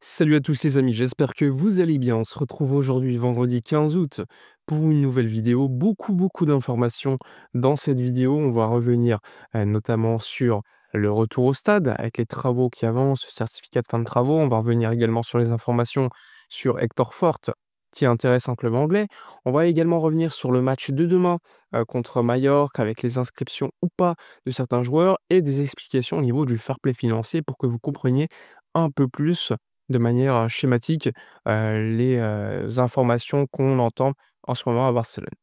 Salut à tous les amis, j'espère que vous allez bien. On se retrouve aujourd'hui vendredi 15 août pour une nouvelle vidéo. Beaucoup d'informations dans cette vidéo. On va revenir notamment sur le retour au stade avec les travaux qui avancent, le certificat de fin de travaux. On va revenir également sur les informations sur Hector Forte qui intéresse un club anglais. On va également revenir sur le match de demain contre Mallorca avec les inscriptions ou pas de certains joueurs et des explications au niveau du fair play financier pour que vous compreniez un peu plus de manière, schématique, les, informations qu'on entend en ce moment à Barcelone.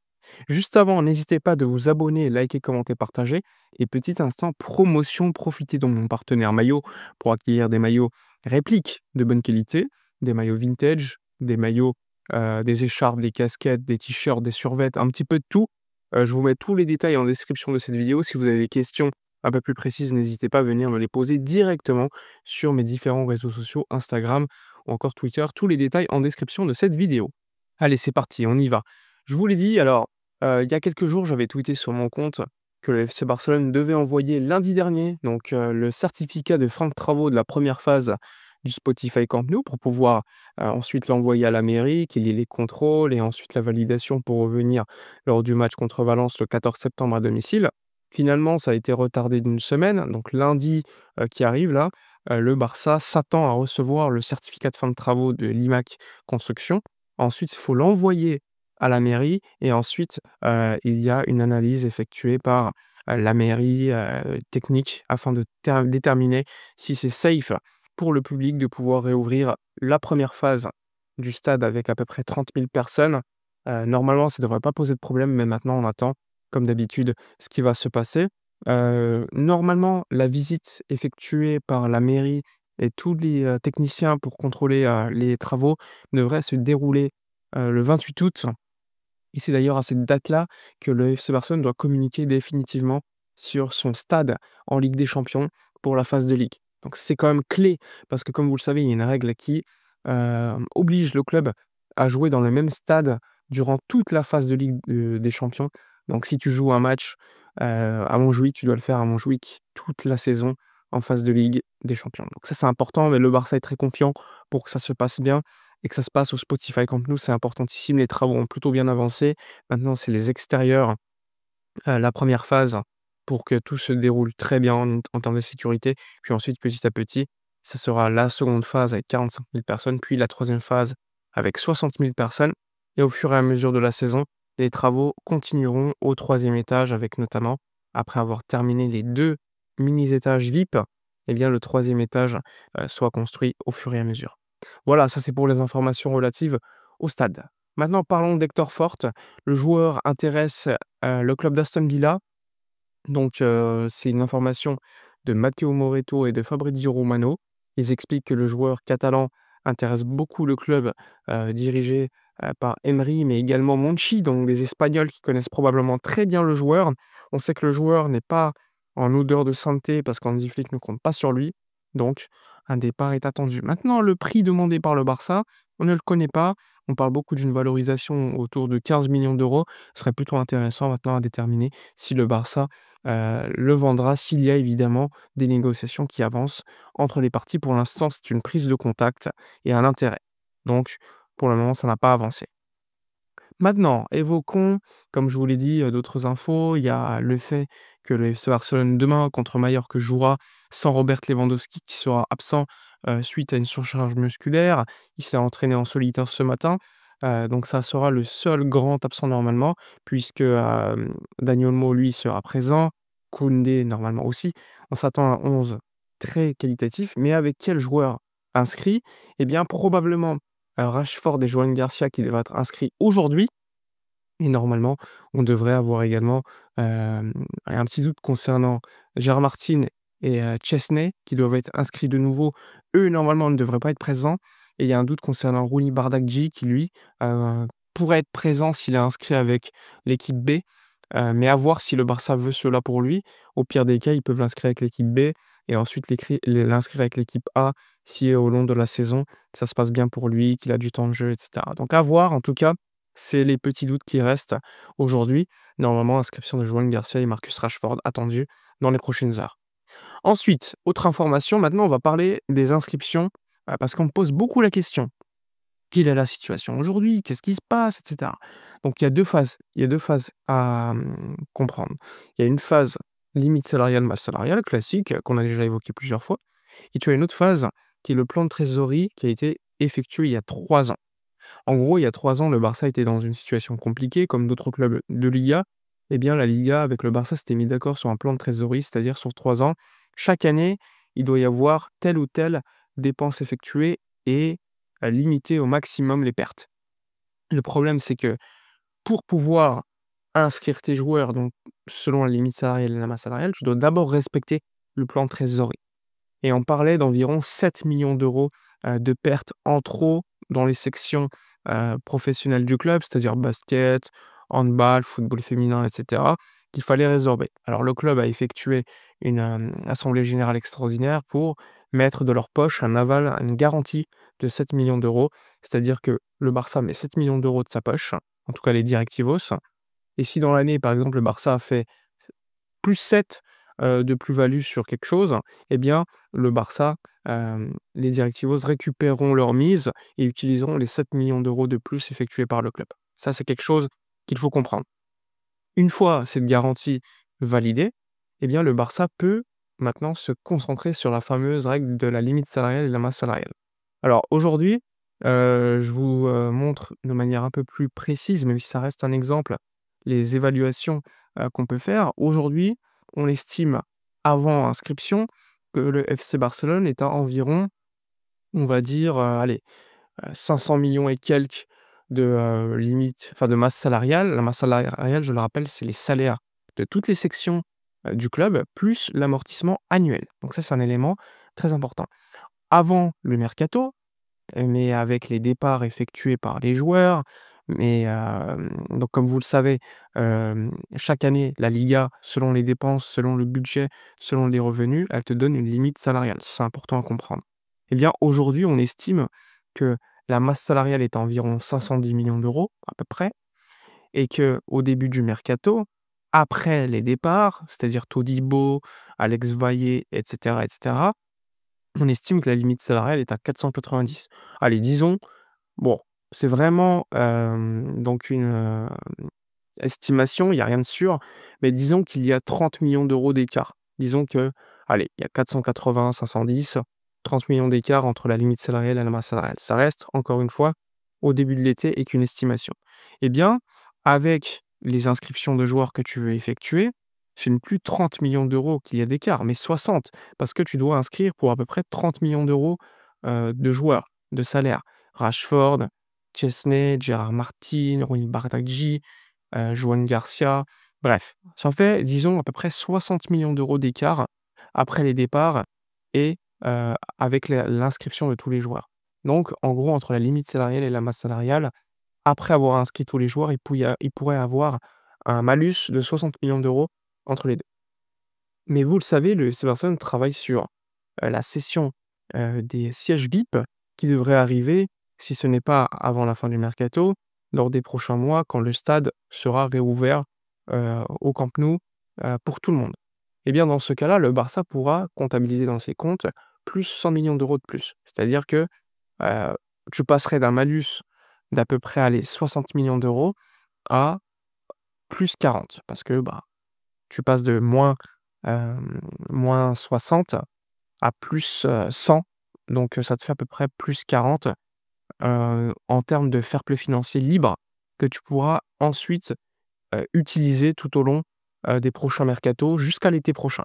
Juste avant, n'hésitez pas de vous abonner, liker, commenter, partager et petit instant promotion, profitez de mon partenaire Maillot pour acquérir des maillots répliques de bonne qualité, des maillots vintage, des maillots, des écharpes, des casquettes, des t-shirts, des survêtements, un petit peu de tout. Je vous mets tous les détails en description de cette vidéo. Si vous avez des questions un peu plus précises, n'hésitez pas à venir me les poser directement sur mes différents réseaux sociaux, Instagram ou encore Twitter. Tous les détails en description de cette vidéo. Allez, c'est parti, on y va. Je vous l'ai dit, alors, il y a quelques jours, j'avais tweeté sur mon compte que le FC Barcelone devait envoyer lundi dernier, donc le certificat de fin de travaux de la première phase du Spotify Camp Nou pour pouvoir, ensuite l'envoyer à la mairie, qu'il y ait les contrôles et ensuite la validation pour revenir lors du match contre Valence le 14 septembre à domicile. Finalement, ça a été retardé d'une semaine, donc lundi, qui arrive là, le Barça s'attend à recevoir le certificat de fin de travaux de l'IMAC Construction. Ensuite, il faut l'envoyer à la mairie et ensuite, il y a une analyse effectuée par, la mairie, technique afin de déterminer si c'est safe pour le public de pouvoir réouvrir la première phase du stade avec à peu près 30 000 personnes. Normalement, ça ne devrait pas poser de problème, mais maintenant on attend, comme d'habitude, ce qui va se passer. Normalement, la visite effectuée par la mairie et tous les, techniciens pour contrôler, les travaux devrait se dérouler, le 28 août. Et c'est d'ailleurs à cette date-là que le FC Barcelone doit communiquer définitivement sur son stade en Ligue des Champions pour la phase de ligue. Donc c'est quand même clé parce que comme vous le savez, il y a une règle qui, oblige le club à jouer dans le même stade durant toute la phase de Ligue, des Champions. Donc si tu joues un match, à Montjuïc, tu dois le faire à Montjuïc toute la saison en phase de Ligue des Champions. Donc ça, c'est important, mais le Barça est très confiant pour que ça se passe bien et que ça se passe au Spotify Camp Nou, c'est importantissime. Les travaux ont plutôt bien avancé. Maintenant, c'est les extérieurs, la première phase pour que tout se déroule très bien en termes de sécurité. Puis ensuite, petit à petit, ça sera la seconde phase avec 45 000 personnes, puis la troisième phase avec 60 000 personnes. Et au fur et à mesure de la saison, les travaux continueront au troisième étage avec notamment, après avoir terminé les 2 mini étages VIP, eh bien le troisième étage, soit construit au fur et à mesure. Voilà, ça c'est pour les informations relatives au stade. Maintenant parlons d'Hector Forte. Le joueur intéresse, le club d'Aston Villa. Donc c'est une information de Matteo Moretto et de Fabrizio Romano. Ils expliquent que le joueur catalan intéresse beaucoup le club, dirigé, par Emery, mais également Monchi, donc des Espagnols qui connaissent probablement très bien le joueur. On sait que le joueur n'est pas en odeur de sainteté parce qu'Hansi Flick ne compte pas sur lui, donc un départ est attendu. Maintenant, le prix demandé par le Barça, on ne le connaît pas. On parle beaucoup d'une valorisation autour de 15 millions d'euros. Ce serait plutôt intéressant maintenant à déterminer si le Barça le vendra, s'il y a évidemment des négociations qui avancent entre les parties. Pour l'instant, c'est une prise de contact et un intérêt. Donc, pour le moment, ça n'a pas avancé. Maintenant, évoquons, comme je vous l'ai dit, d'autres infos. Il y a le fait que le FC Barcelone, demain, contre Mallorca, jouera sans Robert Lewandowski, qui sera absent, suite à une surcharge musculaire. Il s'est entraîné en solitaire ce matin, donc ça sera le seul grand absent normalement, puisque, Dani Olmo, lui, sera présent. Koundé, normalement aussi. On s'attend à un 11 très qualitatif, mais avec quel joueur inscrit? Eh bien, probablement, Rashford et Joan Garcia qui devraient être inscrits aujourd'hui. Et normalement, on devrait avoir également, un petit doute concernant Gérard Martin et Chesney qui doivent être inscrits de nouveau. Eux, normalement, ne devraient pas être présents et il y a un doute concernant Rooney Bardghji qui lui, pourrait être présent s'il est inscrit avec l'équipe B, mais à voir si le Barça veut cela pour lui. Au pire des cas, ils peuvent l'inscrire avec l'équipe B et ensuite l'inscrire avec l'équipe A si au long de la saison, ça se passe bien pour lui, qu'il a du temps de jeu et cetera. Donc à voir en tout cas. C'est les petits doutes qui restent aujourd'hui. Normalement, inscription de Joan Garcia et Marcus Rashford attendue dans les prochaines heures. Ensuite, autre information, maintenant on va parler des inscriptions parce qu'on me pose beaucoup la question. Quelle est la situation aujourd'hui? Qu'est-ce qui se passe? Et cetera. Donc il y a 2 phases. Il y a 2 phases à, comprendre. Il y a une phase limite salariale, masse salariale classique, qu'on a déjà évoqué plusieurs fois et tu as une autre phase qui est le plan de trésorerie qui a été effectué il y a 3 ans. En gros, il y a 3 ans, le Barça était dans une situation compliquée comme d'autres clubs de Liga. Eh bien, la Liga avec le Barça s'était mis d'accord sur un plan de trésorerie, c'est-à-dire sur 3 ans. Chaque année, il doit y avoir telle ou telle dépense effectuée et limiter au maximum les pertes. Le problème, c'est que pour pouvoir inscrire tes joueurs, donc selon la limite salariale et la masse salariale, tu dois d'abord respecter le plan de trésorerie. Et on parlait d'environ 7 millions d'euros de pertes en trop dans les sections professionnelles du club, c'est-à-dire basket, handball, football féminin, et cetera, qu'il fallait résorber. Alors le club a effectué une assemblée générale extraordinaire pour mettre de leur poche un aval, une garantie de 7 millions d'euros. C'est-à-dire que le Barça met 7 millions d'euros de sa poche, en tout cas les directivos. Et si dans l'année, par exemple, le Barça a fait plus 7 de plus-value sur quelque chose, eh bien, le Barça, les directivos récupéreront leur mise et utiliseront les 7 millions d'euros de plus effectués par le club. Ça, c'est quelque chose qu'il faut comprendre. Une fois cette garantie validée, eh bien, le Barça peut maintenant se concentrer sur la fameuse règle de la limite salariale et de la masse salariale. Alors aujourd'hui, je vous, montre de manière un peu plus précise, même si ça reste un exemple, les évaluations, qu'on peut faire. Aujourd'hui, on estime, avant inscription, que le FC Barcelone est à environ, on va dire, allez, 500 millions et quelques de, limite enfin de masse salariale. La masse salariale, je le rappelle, c'est les salaires de toutes les sections, du club, plus l'amortissement annuel. Donc ça, c'est un élément très important. Avant le mercato, mais avec les départs effectués par les joueurs, mais donc comme vous le savez, chaque année, la Liga, selon les dépenses, selon le budget, selon les revenus, elle te donne une limite salariale. C'est important à comprendre. Eh bien, aujourd'hui, on estime que la masse salariale est à environ 510 millions d'euros, à peu près, et que au début du mercato, après les départs, c'est-à-dire Todibo, Alex Vaillé, et cetera, on estime que la limite salariale est à 490. Allez, disons, bon, c'est vraiment, donc une, estimation, il y a rien de sûr, mais disons qu'il y a 30 millions d'euros d'écart. Disons que, allez, il y a 480, 510, 30 millions d'écart entre la limite salariale et la masse salariale. Ça reste, encore une fois, au début de l'été et qu'une estimation. Eh bien, avec les inscriptions de joueurs que tu veux effectuer, ce n'est plus 30 millions d'euros qu'il y a d'écart, mais 60, parce que tu dois inscrire pour à peu près 30 millions d'euros, de joueurs, de salaire. Rashford, Chesney, Gérard Martin, Ronny Bardghji, Joan Garcia, bref. Ça en fait, disons, à peu près 60 millions d'euros d'écart après les départs et avec l'inscription de tous les joueurs. Donc en gros, entre la limite salariale et la masse salariale, après avoir inscrit tous les joueurs, il pourrait avoir un malus de 60 millions d'euros entre les 2. Mais vous le savez, le FC Barcelone travaille sur, la cession, des sièges VIP qui devrait arriver, si ce n'est pas avant la fin du mercato, lors des prochains mois quand le stade sera réouvert, au Camp Nou, pour tout le monde. Et bien dans ce cas-là, le Barça pourra comptabiliser dans ses comptes plus 100 millions d'euros de plus. C'est-à-dire que, heu, tu passerais d'un malus d'à peu près, allez, 60 millions d'euros à plus 40 parce que, bah, tu passes de moins 60 à plus, 100, donc ça te fait à peu près plus 40, en termes de fair play financier libre que tu pourras ensuite, utiliser tout au long, des prochains mercatos jusqu'à l'été prochain.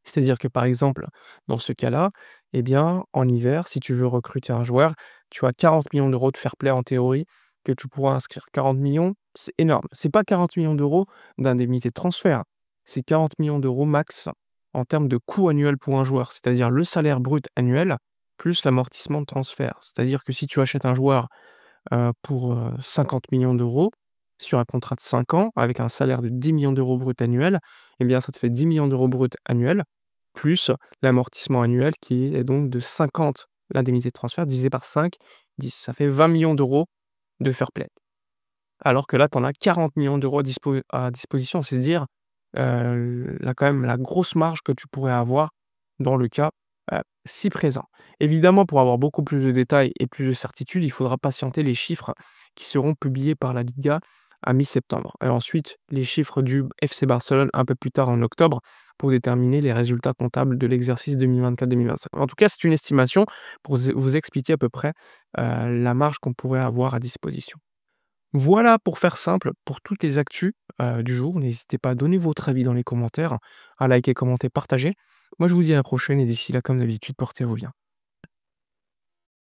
C'est-à-dire que, par exemple, dans ce cas-là, eh bien, en hiver, si tu veux recruter un joueur, tu as 40 millions d'euros de fair play en théorie que tu pourras inscrire. 40 millions, c'est énorme. C'est pas 40 millions d'euros d'indemnité de transfert, c'est 40 millions d'euros max en termes de coût annuel pour un joueur, c'est-à-dire le salaire brut annuel plus l'amortissement de transfert. C'est-à-dire que si tu achètes un joueur pour 50 millions d'euros sur un contrat de 5 ans avec un salaire de 10 millions d'euros brut annuel, eh bien, ça te fait 10 millions d'euros brut annuels plus l'amortissement annuel qui est donc de 50, l'indemnité de transfert divisé par 5, 10. Ça fait 20 millions d'euros de fair play. Alors que là, tu en as 40 millions d'euros à disposition. C'est dire, là, quand même, la grosse marge que tu pourrais avoir dans le cas, si présent. Évidemment, pour avoir beaucoup plus de détails et plus de certitude, il faudra patienter les chiffres qui seront publiés par la Liga à mi-septembre et ensuite les chiffres du FC Barcelone un peu plus tard en octobre pour déterminer les résultats comptables de l'exercice 2024-2025. En tout cas, c'est une estimation pour vous expliquer à peu près, la marge qu'on pourrait avoir à disposition. Voilà pour faire simple, pour toutes les actus, du jour. N'hésitez pas à donner votre avis dans les commentaires, à liker, commenter, partager. Moi, je vous dis à la prochaine et d'ici là, comme d'habitude, portez-vous bien.